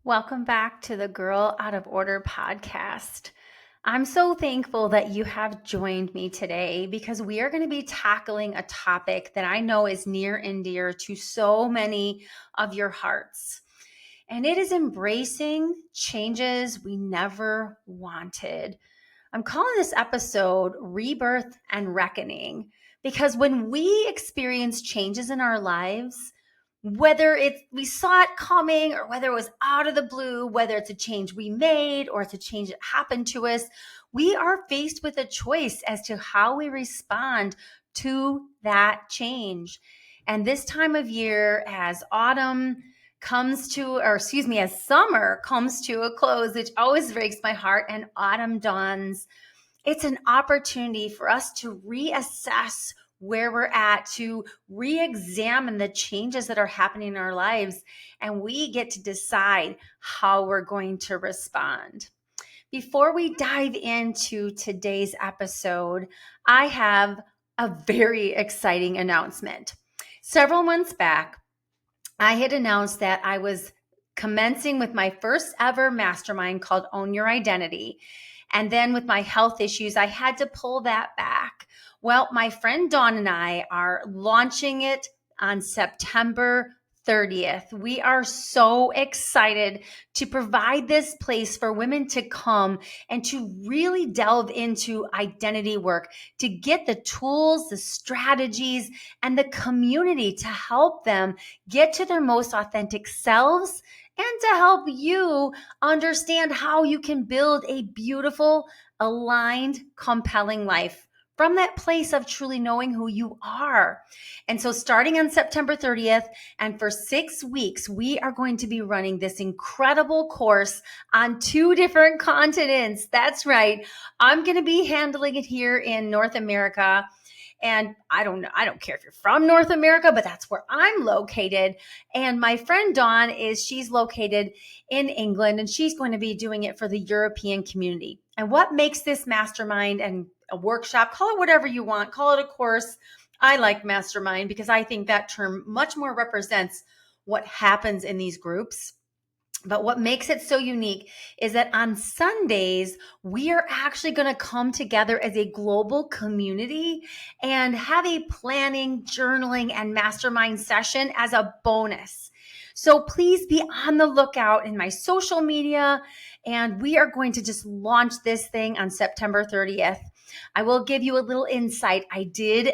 Welcome back to the Girl Out of Order podcast. I'm so thankful that you have joined me today because we are going to be tackling a topic that I know is near and dear to so many of your hearts. And it is embracing changes we never wanted. I'm calling this episode Rebirth and Reckoning because when we experience changes in our lives, whether we saw it coming or whether it was out of the blue, whether it's a change we made or it's a change that happened to us, we are faced with a choice as to how we respond to that change. And this time of year, as summer comes to a close, which always breaks my heart, and autumn dawns, it's an opportunity for us to reassess where we're at, to re-examine the changes that are happening in our lives, and we get to decide how we're going to respond. Before we dive into today's episode, I have a very exciting announcement. Several months back, I had announced that I was commencing with my first ever mastermind called Own Your Identity. And then with my health issues, I had to pull that back. Well, my friend Dawn and I are launching it on September 30th. We are so excited to provide this place for women to come and to really delve into identity work, to get the tools, the strategies, and the community to help them get to their most authentic selves and to help you understand how you can build a beautiful, aligned, compelling life from that place of truly knowing who you are. And so starting on September 30th and for 6 weeks, we are going to be running this incredible course on 2 different continents. That's right. I'm going to be handling it here in North America. And I don't care if you're from North America, but that's where I'm located. And my friend Dawn she's located in England, and she's going to be doing it for the European community. And what makes this mastermind and a workshop, call it whatever you want, call it a course. I like mastermind because I think that term much more represents what happens in these groups. But what makes it so unique is that on Sundays, we are actually going to come together as a global community and have a planning, journaling, and mastermind session as a bonus. So please be on the lookout in my social media, and we are going to just launch this thing on September 30th. I will give you a little insight. I did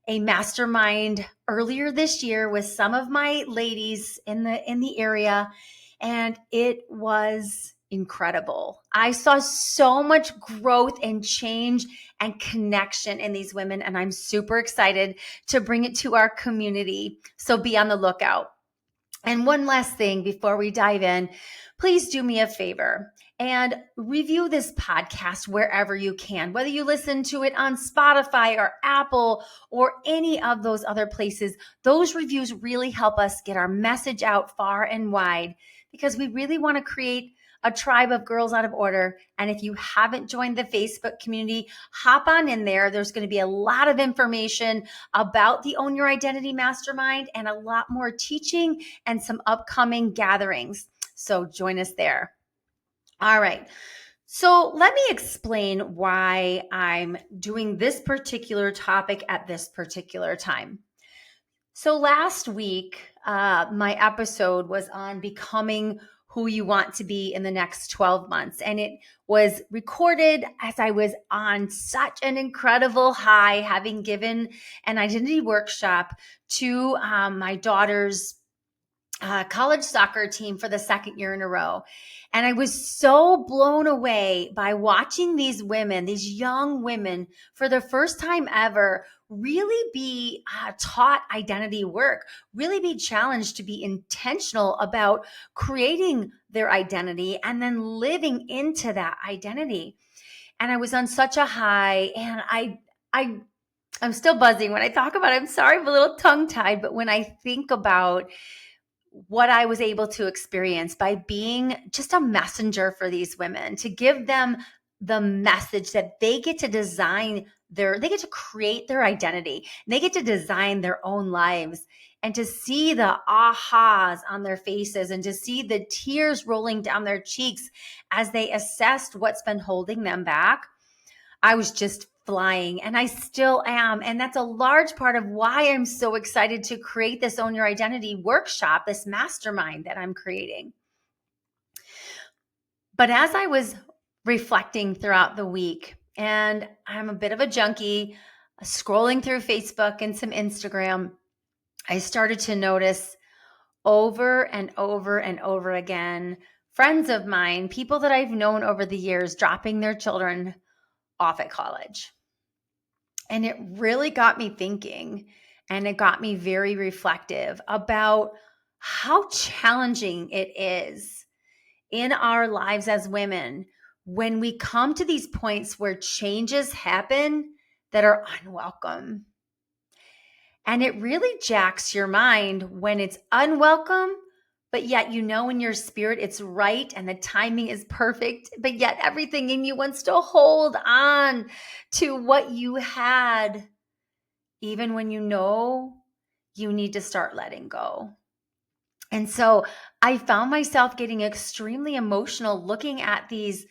a mastermind earlier this year with some of my ladies in the area, and it was incredible. I saw so much growth and change and connection in these women, and I'm super excited to bring it to our community. So be on the lookout. And one last thing before we dive in, please do me a favor and review this podcast wherever you can, whether you listen to it on Spotify or Apple or any of those other places. Those reviews really help us get our message out far and wide because we really want to create a tribe of girls out of order. And if you haven't joined the Facebook community, hop on in there. There's going to be a lot of information about the Own Your Identity Mastermind and a lot more teaching and some upcoming gatherings. So join us there. All right. So let me explain why I'm doing this particular topic at this particular time. So last week, my episode was on becoming who you want to be in the next 12 months. And it was recorded as I was on such an incredible high, having given an identity workshop to my daughter's college soccer team for the second year in a row. And I was so blown away by watching these women, these young women, for the first time ever, really be taught identity work, really be challenged to be intentional about creating their identity and then living into that identity. And I was on such a high, and I'm still buzzing when I talk about it. I'm sorry, I'm a little tongue-tied, but when I think about what I was able to experience by being just a messenger for these women, to give them the message that they get to they get to create their identity. They get to design their own lives, and to see the ahas on their faces and to see the tears rolling down their cheeks as they assessed what's been holding them back. I was just flying, and I still am. And that's a large part of why I'm so excited to create this Own Your Identity workshop, this mastermind that I'm creating. But as I was reflecting throughout the week, and I'm a bit of a junkie, scrolling through Facebook and some Instagram, I started to notice over and over and over again, friends of mine, people that I've known over the years, dropping their children off at college. And it really got me thinking, and it got me very reflective about how challenging it is in our lives as women when we come to these points where changes happen that are unwelcome. And it really jacks your mind when it's unwelcome, but yet you know in your spirit it's right and the timing is perfect, but yet everything in you wants to hold on to what you had, even when you know you need to start letting go. And so I found myself getting extremely emotional looking at these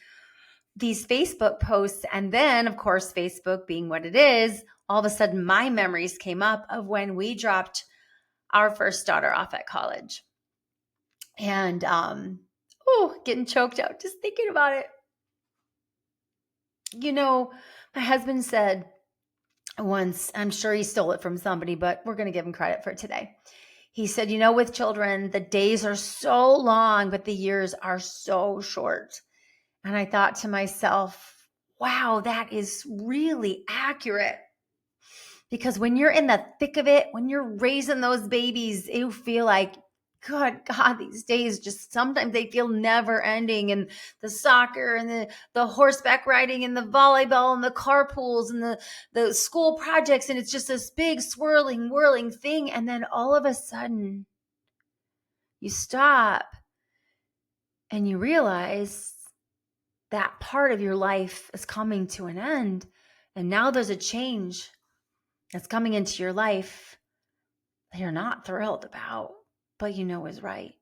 Facebook posts. And then, of course, Facebook being what it is, all of a sudden my memories came up of when we dropped our first daughter off at college. And getting choked out just thinking about it. You know, my husband said once, I'm sure he stole it from somebody, but we're going to give him credit for it today. He said, you know, with children, the days are so long, but the years are so short. And I thought to myself, wow, that is really accurate. Because when you're in the thick of it, when you're raising those babies, you feel like, good God, these days just sometimes they feel never ending. And the soccer and the horseback riding and the volleyball and the carpools and the school projects. And it's just this big swirling, whirling thing. And then all of a sudden you stop and you realize that part of your life is coming to an end. And now there's a change that's coming into your life that you're not thrilled about, but you know is right.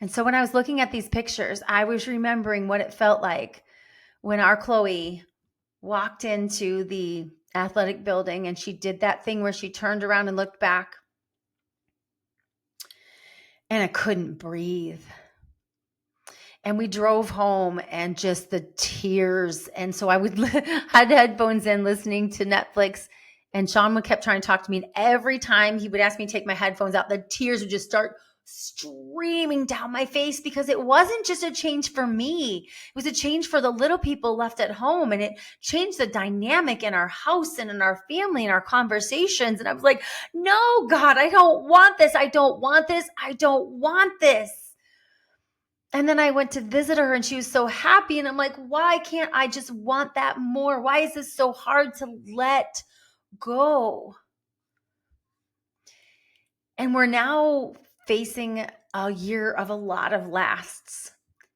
And so when I was looking at these pictures, I was remembering what it felt like when our Chloe walked into the athletic building and she did that thing where she turned around and looked back. And I couldn't breathe. And we drove home and just the tears. And so I had headphones in listening to Netflix, and Sean kept trying to talk to me. And every time he would ask me to take my headphones out, the tears would just start streaming down my face, because it wasn't just a change for me. It was a change for the little people left at home. And it changed the dynamic in our house and in our family and our conversations. And I was like, no, God, I don't want this. I don't want this. I don't want this. And then I went to visit her and she was so happy. And I'm like, why can't I just want that more? Why is this so hard to let go? And we're now facing a year of a lot of lasts.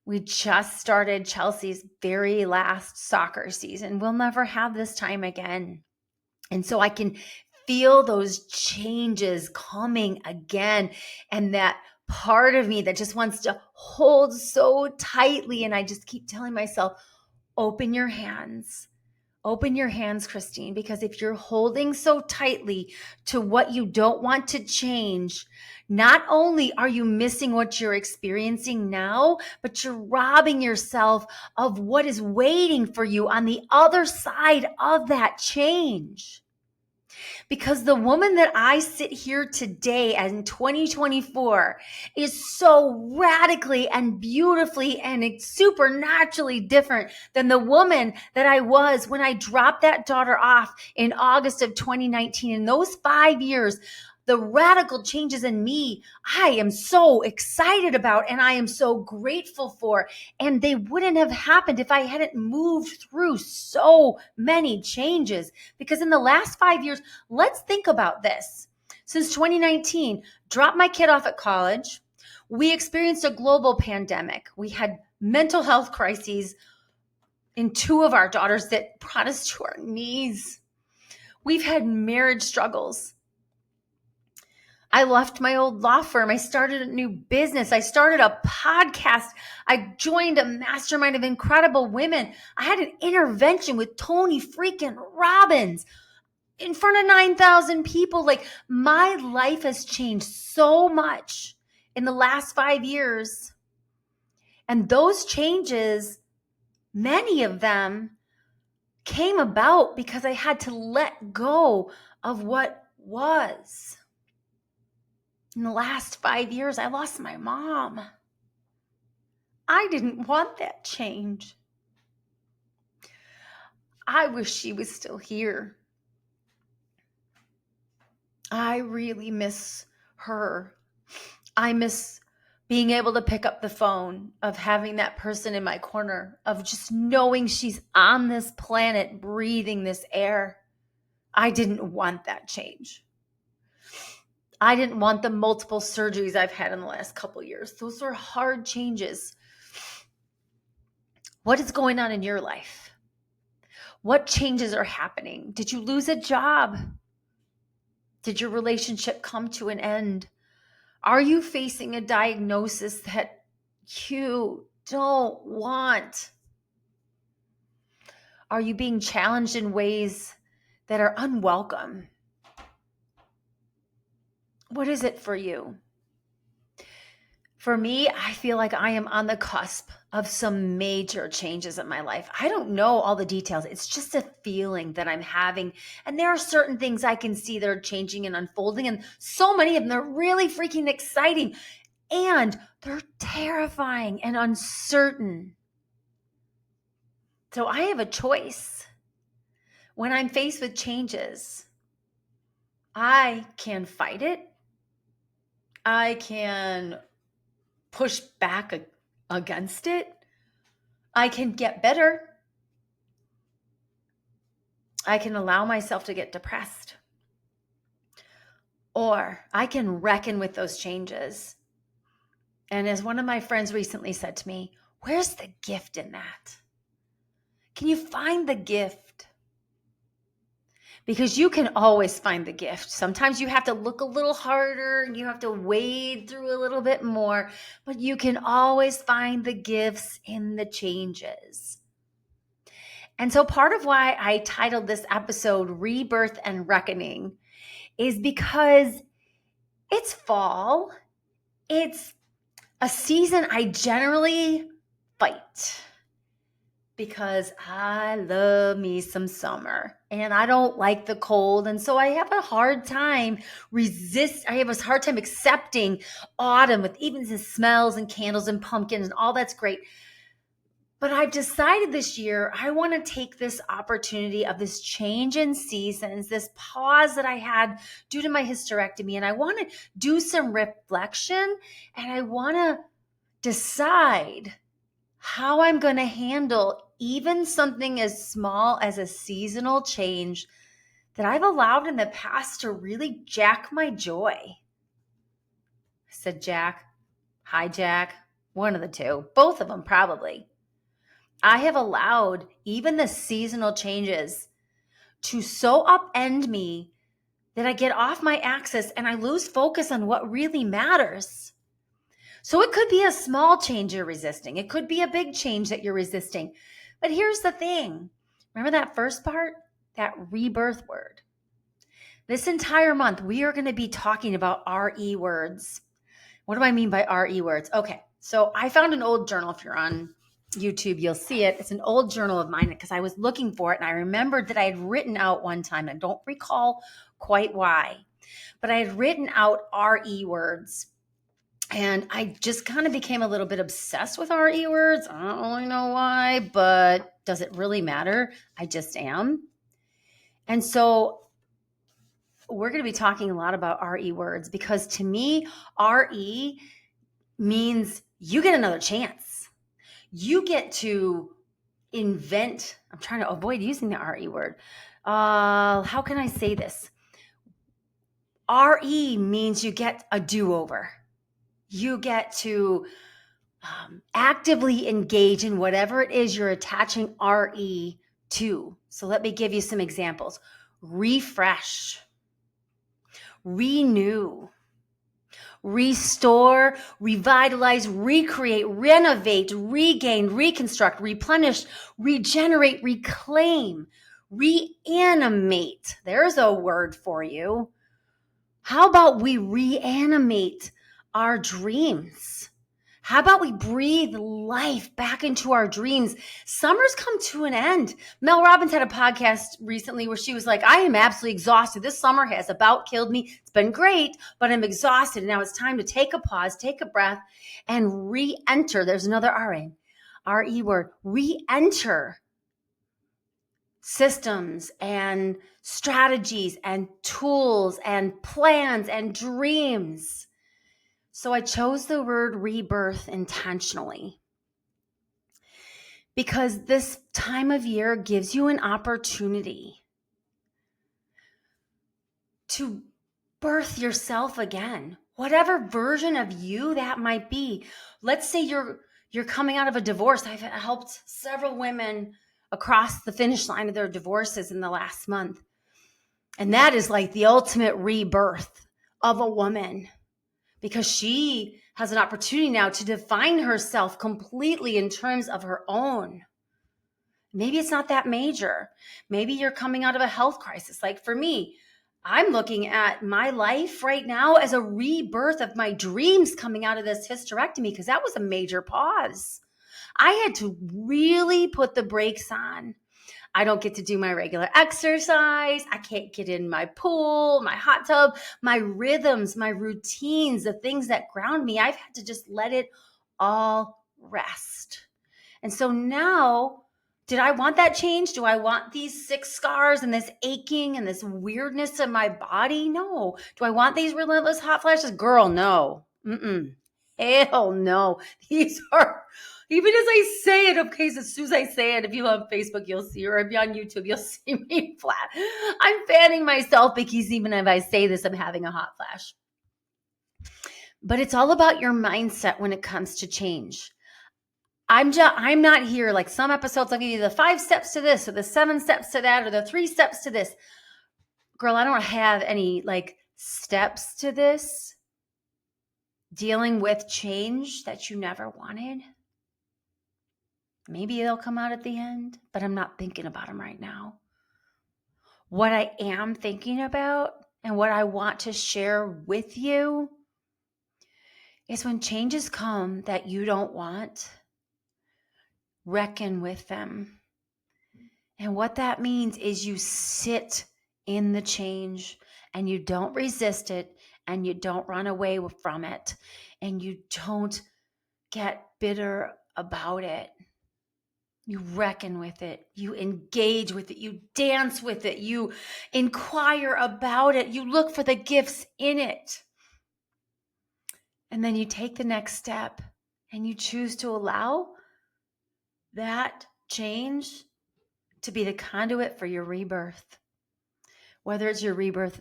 We just started Chelsea's very last soccer season. We'll never have this time again. And so I can feel those changes coming again. And that part of me that just wants to hold so tightly. And I just keep telling myself, open your hands. Open your hands, Christine, because if you're holding so tightly to what you don't want to change, not only are you missing what you're experiencing now, but you're robbing yourself of what is waiting for you on the other side of that change. Because the woman that I sit here today in 2024 is so radically and beautifully and supernaturally different than the woman that I was when I dropped that daughter off in August of 2019. In those 5 years, the radical changes in me, I am so excited about and I am so grateful for. And they wouldn't have happened if I hadn't moved through so many changes. Because in the last 5 years, let's think about this. Since 2019, dropped my kid off at college. We experienced a global pandemic. We had mental health crises in two of our daughters that brought us to our knees. We've had marriage struggles. I left my old law firm. I started a new business. I started a podcast. I joined a mastermind of incredible women. I had an intervention with Tony freaking Robbins in front of 9,000 people. Like, my life has changed so much in the last 5 years. And those changes, many of them came about because I had to let go of what was. In the last 5 years, I lost my mom. I didn't want that change. I wish she was still here. I really miss her. I miss being able to pick up the phone, of having that person in my corner, of just knowing she's on this planet breathing this air. I didn't want that change. I didn't want the multiple surgeries I've had in the last couple of years. Those were hard changes. What is going on in your life? What changes are happening? Did you lose a job? Did your relationship come to an end? Are you facing a diagnosis that you don't want? Are you being challenged in ways that are unwelcome? What is it for you? For me, I feel like I am on the cusp of some major changes in my life. I don't know all the details. It's just a feeling that I'm having. And there are certain things I can see that are changing and unfolding. And so many of them are really freaking exciting. And they're terrifying and uncertain. So I have a choice. When I'm faced with changes, I can fight it. I can push back against it. I can get better. I can allow myself to get depressed. Or I can reckon with those changes. And as one of my friends recently said to me, where's the gift in that? Can you find the gift? Because you can always find the gift. Sometimes you have to look a little harder and you have to wade through a little bit more, but you can always find the gifts in the changes. And so part of why I titled this episode Rebirth and Reckoning is because it's fall. It's a season I generally fight, because I love me some summer and I don't like the cold. And so I have a hard time accepting autumn with even the smells and candles and pumpkins and all that's great. But I've decided this year, I want to take this opportunity of this change in seasons, this pause that I had due to my hysterectomy, and I want to do some reflection, and I want to decide how I'm going to handle even something as small as a seasonal change that I've allowed in the past to really jack my joy. I said Jack, hijack, one of the two, both of them probably. I have allowed even the seasonal changes to so upend me that I get off my axis and I lose focus on what really matters. So it could be a small change you're resisting. It could be a big change that you're resisting. But here's the thing. Remember that first part? That rebirth word. This entire month, we are going to be talking about RE words. What do I mean by RE words? Okay, so I found an old journal. If you're on YouTube, you'll see it. It's an old journal of mine because I was looking for it and I remembered that I had written out one time. I don't recall quite why, but I had written out RE words. And I just kind of became a little bit obsessed with RE words. I don't really know why, but does it really matter? I just am. And so we're going to be talking a lot about RE words because to me, RE means you get another chance. You get to invent. I'm trying to avoid using the RE word. How can I say this? RE means you get a do-over. You get to actively engage in whatever it is you're attaching RE to. So let me give you some examples. Refresh, renew, restore, revitalize, recreate, renovate, regain, reconstruct, replenish, regenerate, reclaim, reanimate. There's a word for you. How about we reanimate our dreams? How about we breathe life back into our dreams? Summer's come to an end. Mel Robbins had a podcast recently where she was like, I am absolutely exhausted. This summer has about killed me. It's been great, but I'm exhausted. And now it's time to take a pause, take a breath, and re-enter. There's another R-E word, re-enter systems and strategies and tools and plans and dreams. So I chose the word rebirth intentionally because this time of year gives you an opportunity to birth yourself again, whatever version of you that might be. Let's say you're coming out of a divorce. I've helped several women across the finish line of their divorces in the last month. And that is like the ultimate rebirth of a woman, because she has an opportunity now to define herself completely in terms of her own. Maybe it's not that major. Maybe you're coming out of a health crisis. Like for me, I'm looking at my life right now as a rebirth of my dreams coming out of this hysterectomy, because that was a major pause. I had to really put the brakes on. I don't get to do my regular exercise. I can't get in my pool, my hot tub, my rhythms, my routines, the things that ground me. I've had to just let it all rest. And so now, did I want that change? Do I want these 6 scars and this aching and this weirdness in my body? No. Do I want these relentless hot flashes? Girl, no. Hell no. These are... Even as I say it, okay, so as soon as I say it, if you love Facebook, you'll see, or if you're on YouTube, you'll see me flat. I'm fanning myself because even if I say this, I'm having a hot flash. But it's all about your mindset when it comes to change. I'm not here like some episodes, I'll give you the 5 steps to this, or the 7 steps to that, or the 3 steps to this. Girl, I don't have any like steps to this. Dealing with change that you never wanted. Maybe they'll come out at the end, but I'm not thinking about them right now. What I am thinking about and what I want to share with you is when changes come that you don't want, reckon with them. And what that means is you sit in the change and you don't resist it and you don't run away from it and you don't get bitter about it. You reckon with it, you engage with it, you dance with it, you inquire about it, you look for the gifts in it. And then you take the next step and you choose to allow that change to be the conduit for your rebirth. Whether it's your rebirth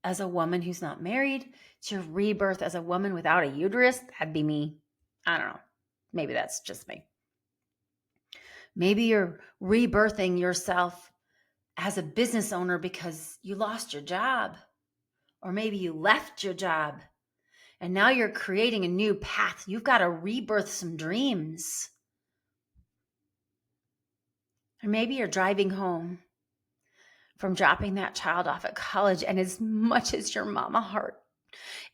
as a woman who's not married, it's your rebirth as a woman without a uterus, that'd be me. I don't know. Maybe that's just me. Maybe you're rebirthing yourself as a business owner because you lost your job, or maybe you left your job and now you're creating a new path. You've got to rebirth some dreams. Or maybe you're driving home from dropping that child off at college, and as much as your mama heart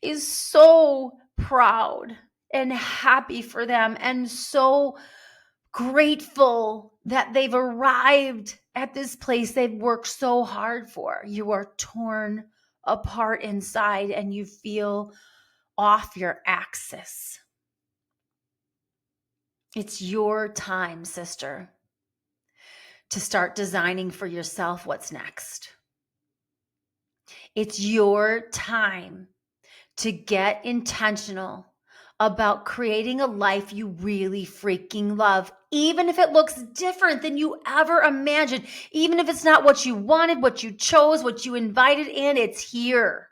is so proud and happy for them and so grateful that they've arrived at this place they've worked so hard for, you are torn apart inside and you feel off your axis. It's your time, sister, to start designing for yourself what's next. It's your time to get intentional about creating a life you really freaking love, even if it looks different than you ever imagined, even if it's not what you wanted, what you chose, what you invited in, it's here.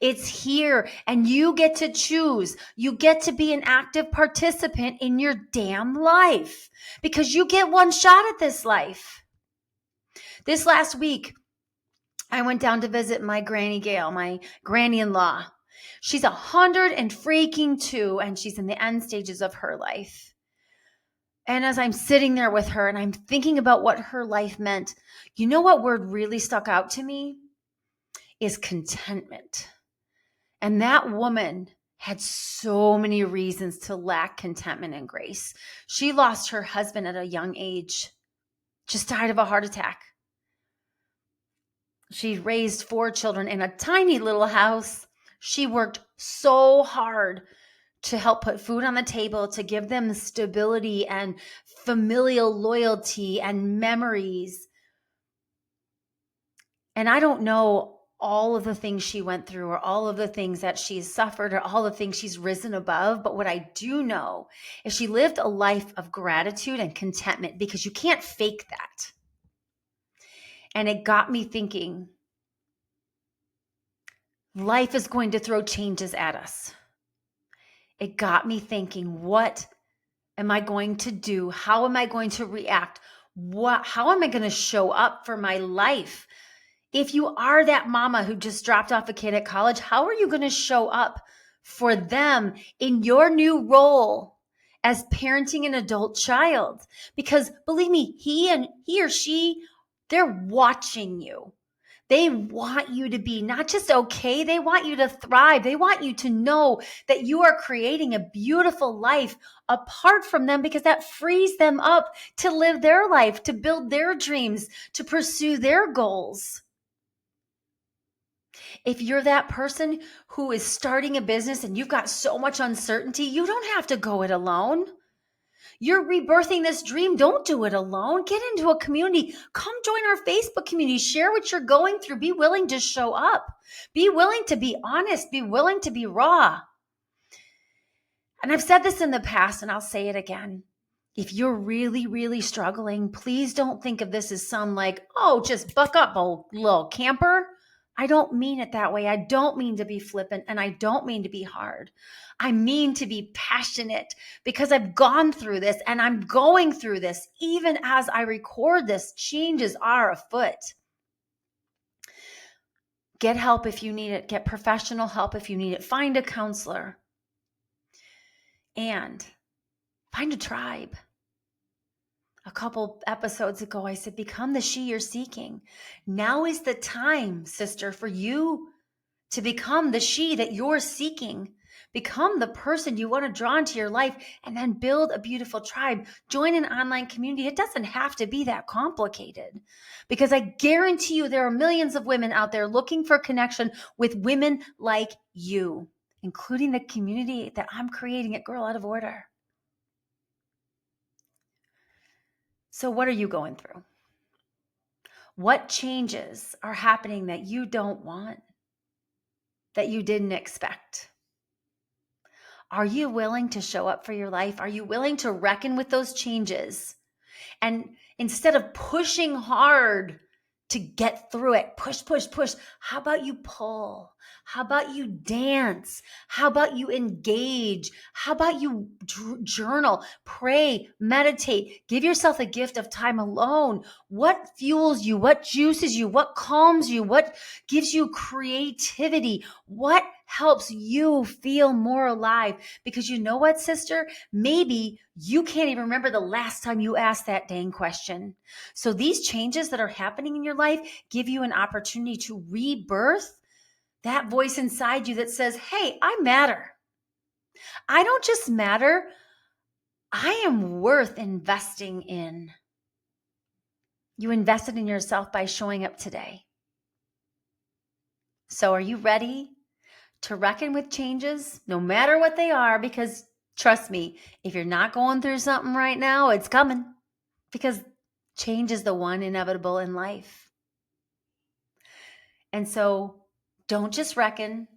It's here, and you get to choose. You get to be an active participant in your damn life because you get one shot at this life. This last week, I went down to visit my Granny Gail, my granny-in-law. She's 102, and she's in the end stages of her life. And as I'm sitting there with her and I'm thinking about what her life meant, you know what word really stuck out to me? Is contentment. And that woman had so many reasons to lack contentment and grace. She lost her husband at a young age, just died of a heart attack. She raised 4 children in a tiny little house. She worked so hard to help put food on the table, to give them stability and familial loyalty and memories. And I don't know all of the things she went through or all of the things that she's suffered or all the things she's risen above. But what I do know is she lived a life of gratitude and contentment, because you can't fake that. And it got me thinking, life is going to throw changes at us. It got me thinking, what am I going to do? How am I going to react? How am I going to show up for my life? If you are that mama who just dropped off a kid at college, how are you going to show up for them in your new role as parenting an adult child? Because believe me, he or she, they're watching you. They want you to be not just okay, they want you to thrive. They want you to know that you are creating a beautiful life apart from them, because that frees them up to live their life, to build their dreams, to pursue their goals. If you're that person who is starting a business and you've got so much uncertainty, you don't have to go it alone. You're rebirthing this dream. Don't do it alone. Get into a community. Come join our Facebook community. Share what you're going through. Be willing to show up. Be willing to be honest. Be willing to be raw. And I've said this in the past, and I'll say it again. If you're really, really struggling, please don't think of this as some like, oh, just buck up, old little camper. I don't mean it that way. I don't mean to be flippant, and I don't mean to be hard. I mean to be passionate, because I've gone through this and I'm going through this. Even as I record this, changes are afoot. Get help if you need it. Get professional help if you need it. Find a counselor. And find a tribe. A couple episodes ago, I said, become the she you're seeking. Now is the time, sister, for you to become the she that you're seeking. Become the person you want to draw into your life, and then build a beautiful tribe. Join an online community. It doesn't have to be that complicated, because I guarantee you there are millions of women out there looking for connection with women like you, including the community that I'm creating at Girl Out of Order. So what are you going through? What changes are happening that you don't want, that you didn't expect? Are you willing to show up for your life? Are you willing to reckon with those changes? And instead of pushing hard to get through it, push, how about you pull? How about you dance? How about you engage? How about you journal, pray, meditate, give yourself a gift of time alone? What fuels you? What juices you? What calms you? What gives you creativity? What helps you feel more alive? Because you know what, sister? Maybe you can't even remember the last time you asked that dang question. So these changes that are happening in your life give you an opportunity to rebirth that voice inside you that says, hey, I matter. I don't just matter. I am worth investing in. You invested in yourself by showing up today. So are you ready to reckon with changes, no matter what they are? Because trust me, if you're not going through something right now, it's coming, because change is the one inevitable in life. And so don't just reckon,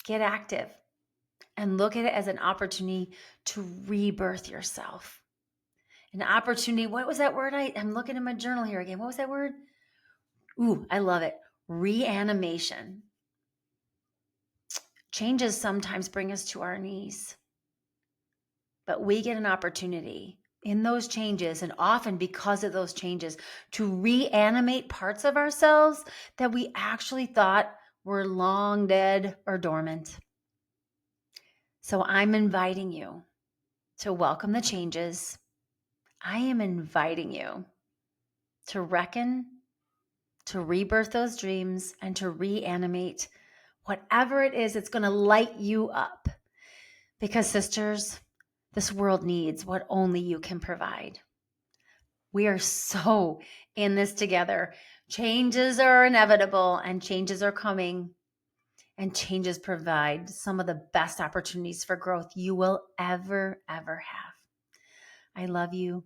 get active and look at it as an opportunity to rebirth yourself. An opportunity. What was that word? I'm looking in my journal here again. What was that word? Ooh, I love it. Reanimation. Changes sometimes bring us to our knees, but we get an opportunity in those changes, and often because of those changes, to reanimate parts of ourselves that we actually thought were long dead or dormant. So I'm inviting you to welcome the changes. I am inviting you to reckon, to rebirth those dreams, and to reanimate whatever it is that's going to light you up. Because, sisters, this world needs what only you can provide. We are so in this together. Changes are inevitable and changes are coming, and changes provide some of the best opportunities for growth you will ever have. I love you.